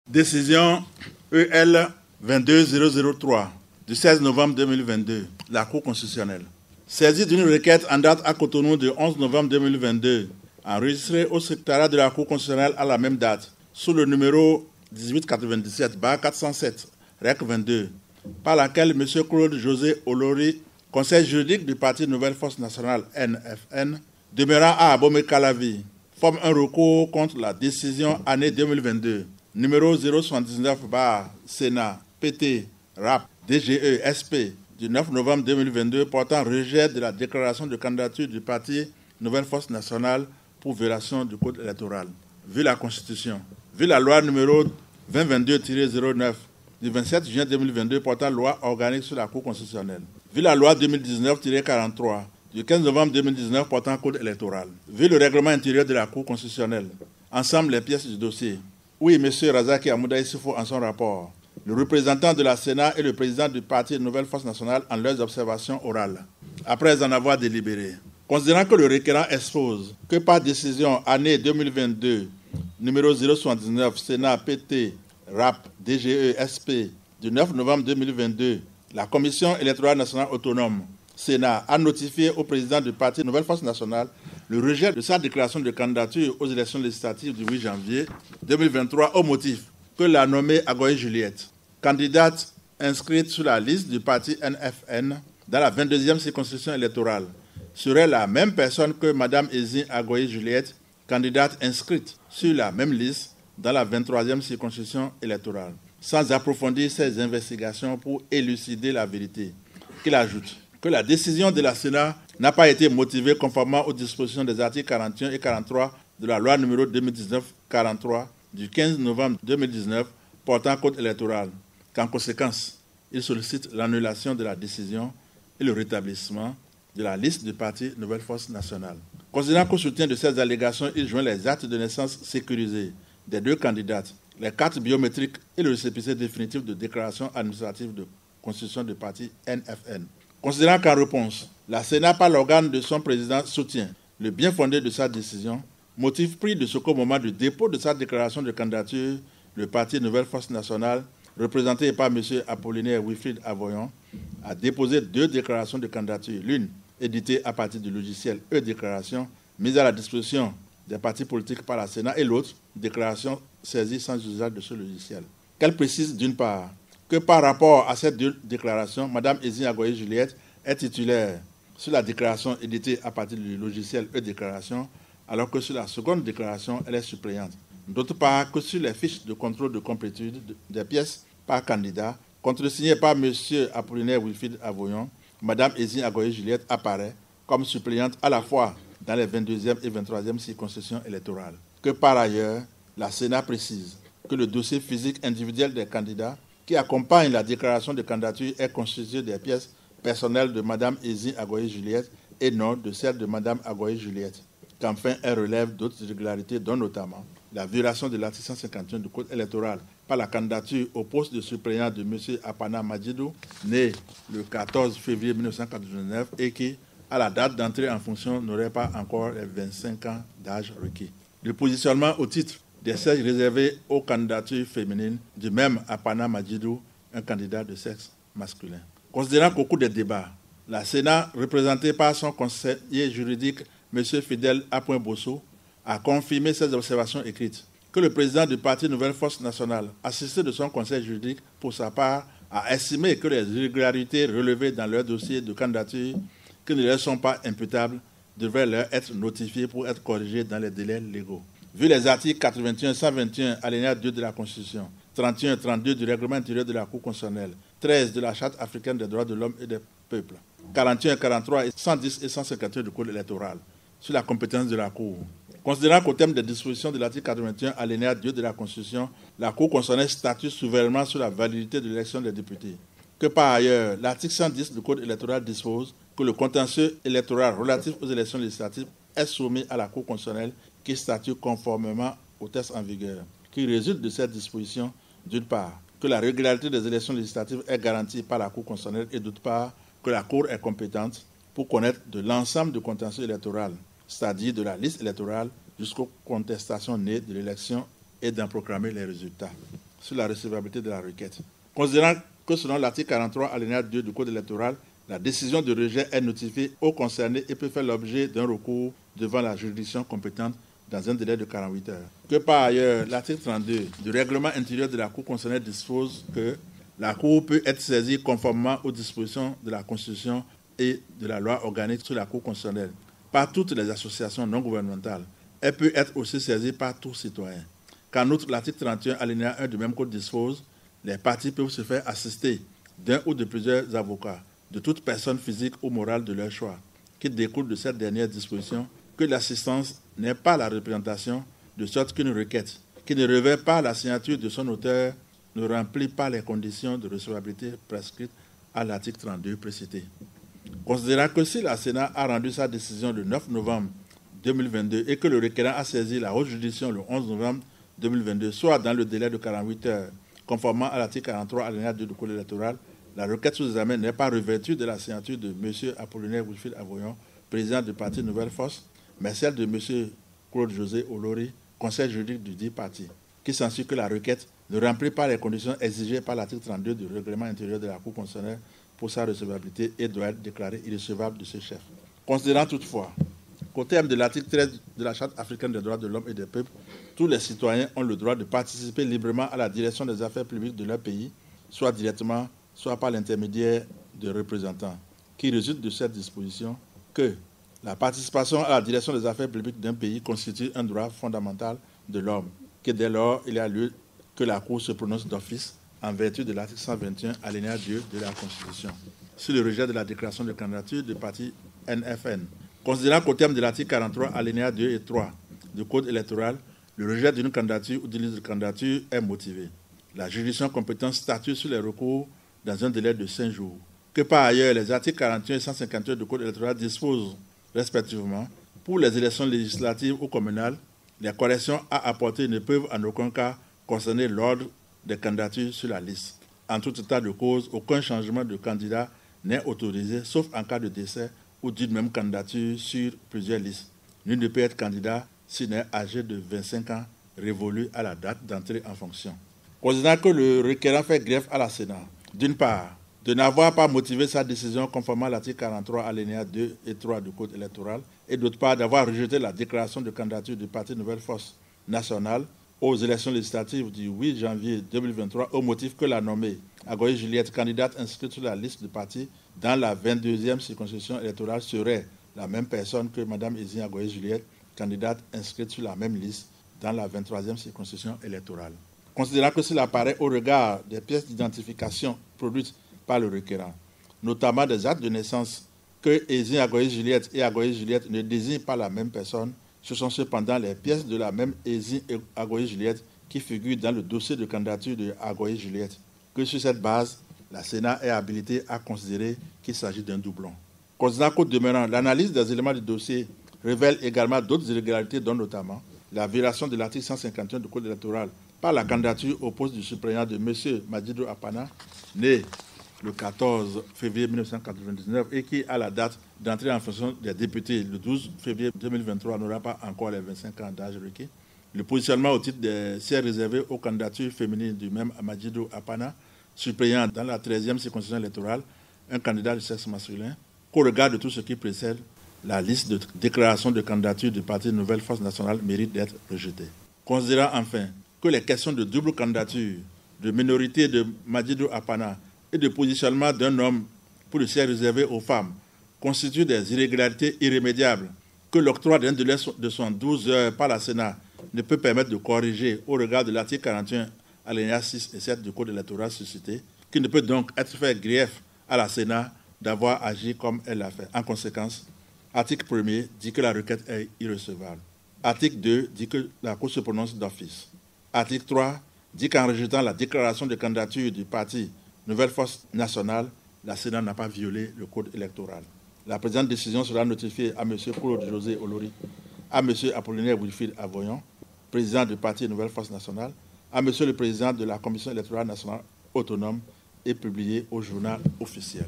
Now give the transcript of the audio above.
Décision EL 22003 du 16 novembre 2022, la Cour constitutionnelle. Saisie d'une requête en date à Cotonou du 11 novembre 2022, enregistrée au secrétariat de la Cour constitutionnelle à la même date, sous le numéro 1897-407, REC 22, par laquelle M. Claude José Olori, conseil juridique du parti Nouvelle Force Nationale NFN, demeurant à Abomey-Calavi, forme un recours contre la décision année 2022, numéro 079-Sénat, PT, RAP, DGE, SP, du 9 novembre 2022 portant rejet de la déclaration de candidature du parti Nouvelle Force Nationale pour violation du code électoral. Vu la Constitution, vu la loi numéro 2022-09 du 27 juin 2022 portant loi organique sur la Cour constitutionnelle, vu la loi 2019-43 du 15 novembre 2019 portant code électoral, vu le règlement intérieur de la Cour constitutionnelle, ensemble les pièces du dossier. Oui, M. Razaki Amouda Issifou en son rapport, le représentant de la Sénat et le président du parti Nouvelle Force Nationale en leurs observations orales, après en avoir délibéré. Considérant que le requérant expose que par décision année 2022, numéro 079, Sénat, PT, RAP, DGE, SP, du 9 novembre 2022, la Commission électorale nationale autonome, Sénat, a notifié au président du parti Nouvelle Force Nationale le rejet de sa déclaration de candidature aux élections législatives du 8 janvier 2023 au motif que la nommée Agoye Juliette, candidate inscrite sur la liste du parti NFN dans la 22e circonscription électorale, serait la même personne que Mme Ezine Agoye Juliette, candidate inscrite sur la même liste dans la 23e circonscription électorale, sans approfondir ses investigations pour élucider la vérité. Qu'il ajoute que la décision de la Sénat n'a pas été motivée conformément aux dispositions des articles 41 et 43 de la loi numéro 2019-43 du 15 novembre 2019 portant code électoral, qu'en conséquence, il sollicite l'annulation de la décision et le rétablissement de la liste du parti Nouvelle Force Nationale. Considérant qu'au soutien de ces allégations, il joint les actes de naissance sécurisés des deux candidates, les cartes biométriques et le récépissé définitif de déclaration administrative de constitution du parti NFN. Considérant qu'en réponse, la Sénat, par l'organe de son président, soutient le bien fondé de sa décision, motif pris de ce qu'au moment du dépôt de sa déclaration de candidature, le parti Nouvelle Force Nationale, représenté par M. Apollinaire Wilfrid Avoyon, a déposé deux déclarations de candidature, l'une éditée à partir du logiciel e-déclaration, mise à la disposition des partis politiques par la Sénat, et l'autre, déclaration saisie sans usage de ce logiciel. Qu'elle précise d'une part que par rapport à ces deux déclarations, Mme Ezine Agoye Juliette est titulaire sur la déclaration éditée à partir du logiciel e-déclaration, alors que sur la seconde déclaration, elle est suppléante. D'autre part, que sur les fiches de contrôle de complétude des pièces par candidat, contresignées par M. Apollinaire Wilfrid Avoyon, Mme Ezine Agoye Juliette apparaît comme suppléante à la fois dans les 22e et 23e circonscriptions électorales. Que par ailleurs, la Sénat précise que le dossier physique individuel des candidats qui accompagne la déclaration de candidature est constitué des pièces personnelles de Mme Ezine Agoye Juliette et non de celle de Mme Agoye Juliette. Qu'enfin, elle relève d'autres irrégularités, dont notamment la violation de l'article 151 du Code électoral par la candidature au poste de suppléant de M. Apana Madjidou, né le 14 février 1999 et qui, à la date d'entrée en fonction, n'aurait pas encore les 25 ans d'âge requis. Le positionnement au titre des sièges réservés aux candidatures féminines du même Apana Madjidou, un candidat de sexe masculin. Considérant qu'au cours des débats, la Sénat, représentée par son conseiller juridique, M. Fidèle Apoin-Bosso, a confirmé ses observations écrites, que le président du parti Nouvelle Force Nationale, assisté de son conseil juridique, pour sa part, a estimé que les irrégularités relevées dans leur dossier de candidature, qui ne leur sont pas imputables, devraient leur être notifiées pour être corrigées dans les délais légaux. Vu les articles 81, 121, alinéa 2 de la Constitution, 31 et 32 du règlement intérieur de la Cour constitutionnelle, 13 de la Charte africaine des droits de l'homme et des peuples, 41, 43 et 110 et 151 du Code électoral, sur la compétence de la Cour. Considérant qu'au terme des dispositions de l'article 81, alinéa 2 de la Constitution, la Cour constitutionnelle statue souverainement sur la validité de l'élection des députés. Que par ailleurs, l'article 110 du Code électoral dispose que le contentieux électoral relatif aux élections législatives est soumis à la Cour constitutionnelle qui statue conformément au texte en vigueur, qui résulte de cette disposition, d'une part, que la régularité des élections législatives est garantie par la Cour constitutionnelle et d'autre part, que la Cour est compétente pour connaître de l'ensemble du contentieux électoral, c'est-à-dire de la liste électorale jusqu'aux contestations nées de l'élection et d'en proclamer les résultats sur la recevabilité de la requête. Considérant que selon l'article 43 alinéa 2 du Code électoral, la décision de rejet est notifiée aux concernés et peut faire l'objet d'un recours devant la juridiction compétente dans un délai de 48 heures. Que par ailleurs, l'article 32 du règlement intérieur de la Cour concernée dispose que la Cour peut être saisie conformément aux dispositions de la Constitution et de la loi organique sur la Cour constitutionnelle par toutes les associations non gouvernementales. Elle peut être aussi saisie par tout citoyen. Qu'en outre, l'article 31 alinéa 1 du même code dispose les parties peuvent se faire assister d'un ou de plusieurs avocats, de toute personne physique ou morale de leur choix, qui découle de cette dernière disposition que l'assistance n'est pas la représentation, de sorte qu'une requête qui ne revêt pas la signature de son auteur ne remplit pas les conditions de recevabilité prescrites à l'article 32 précité. Considérant que si la Sénat a rendu sa décision le 9 novembre 2022 et que le requérant a saisi la haute juridiction le 11 novembre 2022, soit dans le délai de 48 heures, conformément à l'article 43 alinéa 2 du Code électoral, la requête sous examen n'est pas revêtue de la signature de M. Apollinaire Wilfrid Avoyon, président du parti Nouvelle Force, mais celle de M. Claude-José Olori, conseil juridique du dit parti, qui s'ensuit que la requête ne remplit pas les conditions exigées par l'article 32 du règlement intérieur de la Cour constitutionnelle pour sa recevabilité et doit être déclarée irrecevable de ce chef. Considérant toutefois qu'au terme de l'article 13 de la Charte africaine des droits de l'homme et des peuples, tous les citoyens ont le droit de participer librement à la direction des affaires publiques de leur pays, soit directement, soit par l'intermédiaire de représentants, qui résulte de cette disposition que la participation à la direction des affaires publiques d'un pays constitue un droit fondamental de l'homme, que dès lors il y a lieu que la Cour se prononce d'office en vertu de l'article 121 alinéa 2 de la Constitution sur le rejet de la déclaration de candidature du parti NFN. Considérant qu'au terme de l'article 43 alinéa 2 et 3 du Code électoral, le rejet d'une candidature ou d'une liste de candidature est motivé, la juridiction compétente statue sur les recours dans un délai de 5 jours. Que par ailleurs, les articles 41 et 151 du Code électoral disposent respectivement, pour les élections législatives ou communales, les corrections à apporter ne peuvent en aucun cas concerner l'ordre des candidatures sur la liste. En tout état de cause, aucun changement de candidat n'est autorisé, sauf en cas de décès ou d'une même candidature sur plusieurs listes. Nul ne peut être candidat s'il n'est âgé de 25 ans révolu à la date d'entrée en fonction. Considérant que le requérant fait greffe à la Sénat, d'une part, de n'avoir pas motivé sa décision conformément à l'article 43 alinéa 2 et 3 du Code électoral, et d'autre part, d'avoir rejeté la déclaration de candidature du parti Nouvelle Force nationale aux élections législatives du 8 janvier 2023 au motif que la nommée Agoye Juliette, candidate inscrite sur la liste du parti dans la 22e circonscription électorale, serait la même personne que Mme Ezine Agoye Juliette, candidate inscrite sur la même liste dans la 23e circonscription électorale. Considérant que cela apparaît au regard des pièces d'identification produites par le requérant, notamment des actes de naissance que Ezine Agoye Juliette et Agoye Juliette ne désignent pas la même personne, ce sont cependant les pièces de la même Ezine Agoye Juliette qui figurent dans le dossier de candidature de Agoye Juliette, que sur cette base, la Sénat est habilitée à considérer qu'il s'agit d'un doublon. Considérant qu'au demeurant, l'analyse des éléments du dossier révèle également d'autres irrégularités, dont notamment la violation de l'article 151 du Code électoral par la candidature au poste du suppléant de M. Madjidou Apana, né le 14 février 1999 et qui, à la date d'entrée en fonction des députés le 12 février 2023, n'aura pas encore les 25 ans d'âge requis. Le positionnement au titre des sièges réservés aux candidatures féminines du même Madjidou Apana, suppléant dans la 13e circonscription électorale un candidat de sexe masculin, qu'au regard de tout ce qui précède, la liste de déclaration de candidature du parti Nouvelle Force nationale mérite d'être rejetée. Considérant enfin que les questions de double candidature, de minorité de Madjidou Apana et de positionnement d'un homme pour le siège réservé aux femmes constituent des irrégularités irrémédiables que l'octroi d'un délai de 72 heures par la Sénat ne peut permettre de corriger au regard de l'article 41, alinéa 6 et 7 du Code électoral suscité, qui ne peut donc être fait grief à la Sénat d'avoir agi comme elle l'a fait. En conséquence, article 1er dit que la requête est irrecevable. Article 2 dit que la Cour se prononce d'office. Article 3 dit qu'en rejetant la déclaration de candidature du parti Nouvelle Force nationale, la Sénat n'a pas violé le Code électoral. La présente décision sera notifiée à M. Claude-José Olori, à M. Apollinaire Wilfrid Avoyon, président du parti Nouvelle Force nationale, à M. le président de la Commission électorale nationale autonome et publiée au journal officiel.